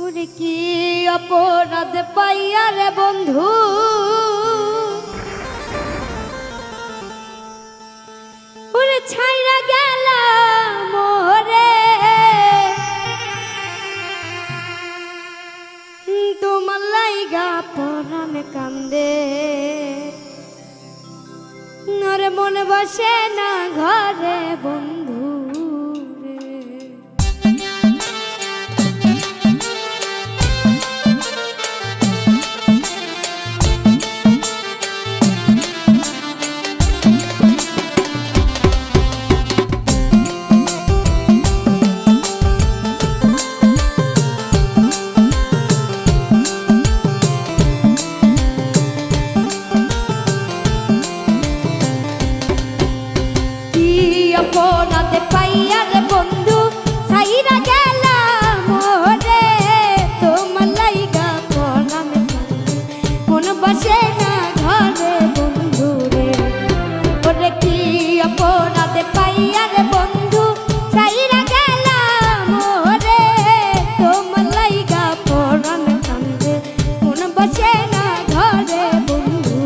ওরে কি অপরাধ পাইয়া রে বন্ধু, ওরে ছাইরা গেলাম মোরে, তোমার লাইগা পরাণ কান্দে, ওরে মন বসে না ঘরে বন্ধু। অপরাধে পাইয়া রে বন্ধু ছাইরা গেলাম মোরে, তোমার লাইগা পরাণ কান্দে, মন বসে না ঘরে বন্ধু রে। ওরে কি অপরাধে পাইয়া রে বন্ধু ছাইরা গেলাম মোরে, তোমার লাইগা পরাণ কান্দে, মন বসে না ঘরে বন্ধু।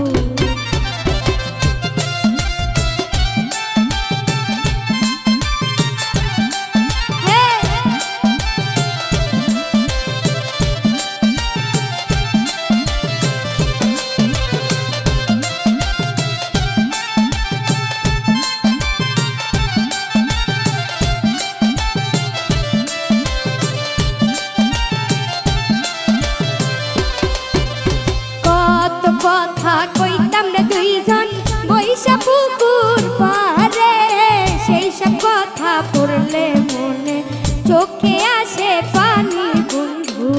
কথা কইতাম রে দুইজন বৈশা পুকুর পারে, সেই সব কথা পড়লে মনে চোখে আসে পানি বন্ধু।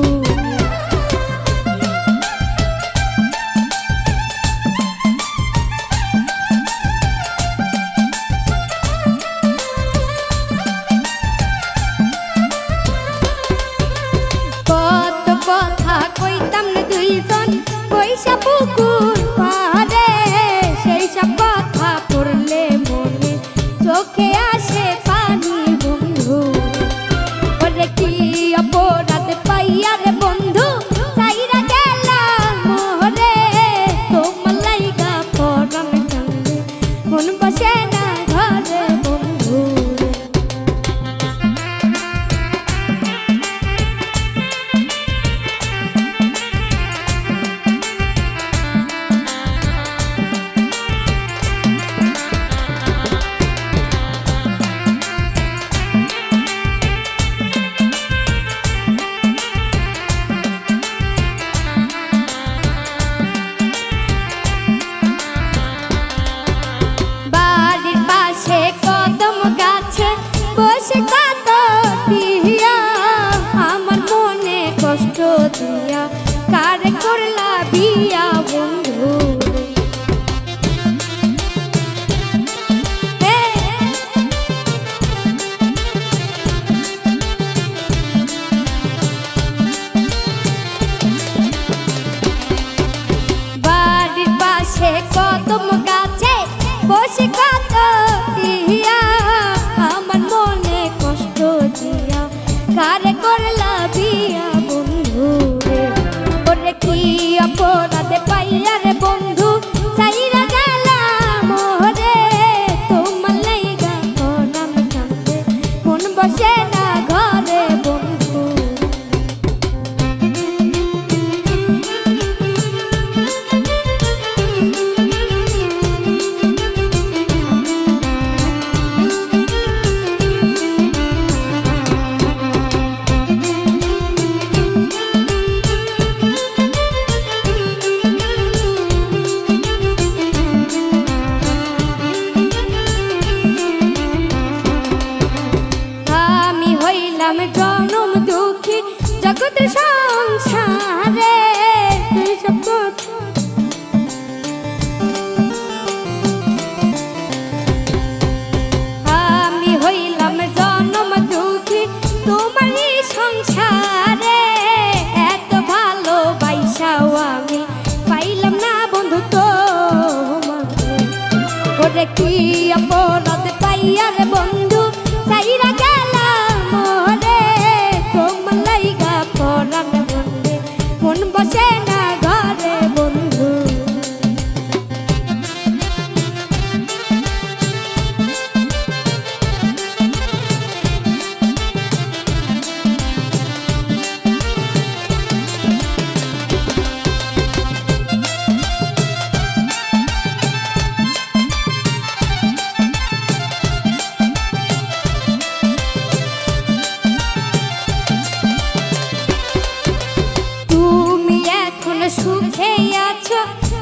কত কথা কইতাম রে দুইজন বৈশা পুকুর পারে, সেই সব কথা পড়লে মনে চোখে আসে পানি বন্ধু। ওরে কি অপরাধ পাইয়া রে বন্ধু ছাইরা গেলাম মোরে, তোমার লাইগা পরাণ কান্দে, মন বসে না ঘরে বন্ধু। বসে কত দিয়া আমার মনে কষ্ট দিয়া কারে করলা বিয়া বন্ধু। বাড়ির পাশে কদম গাছে বসে কত দিয়া আমার মনে কষ্ট দিয়া কারে করলা বিয়া বন্ধু রে। ওরে কি অপরাধে পাইয়া রে বন্ধু ছাইরা গেলাম মোরে, তোমার লাইগা পরাণ কান্দে, মন বসে না ঘরে বন্ধু। জনম দুঃখী জগৎ সংসারে, আমি হইলাম জনম দুঃখী তোমারই সংসারে, এত ভালোবাসাও আমি পাইলাম না বন্ধু তোমার। ওরে কি অপরাধ পাইয়া রে বন্ধু ছাইরা গেলাম মোরে, তোমার লাইগা পরাণ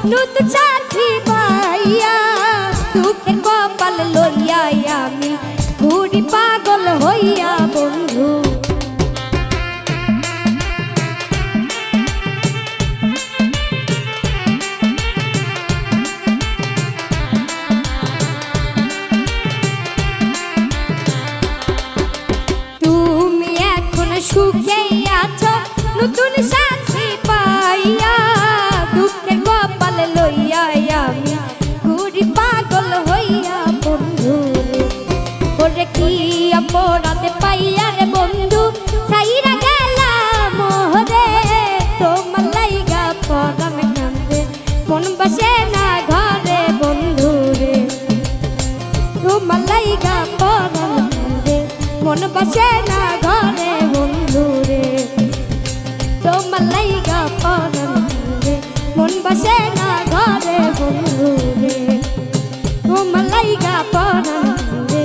নতুন সাথী পাইয়া দুঃখের কপাল লইয়া আমি ঘুরি পাগল হইয়া বন্ধু। তুমি এখন সুখে আছো নতুন সাথী পাইয়া দুঃখের কপাল লইয়া আমি ঘুরি পাগল হইয়া বন্ধু। ওরে কি অপরাধ পাইয়া রে বন্ধু সাইরা গেলাম মোহরে, তোমার লাইগা পরাণ কান্দে মন বসে না ঘরে বন্ধু রে, তোমার লাইগা পরাণ কান্দে মন বসে না ঘরে বন্ধু রে, তোমার লাইগা পরাণ কান্দে মন বসে না ঘরে বন্ধু রে, তোমার লাইগা পরাণ কান্দে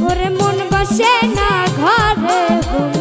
ওরে মন বসে না ঘরে বন্ধু।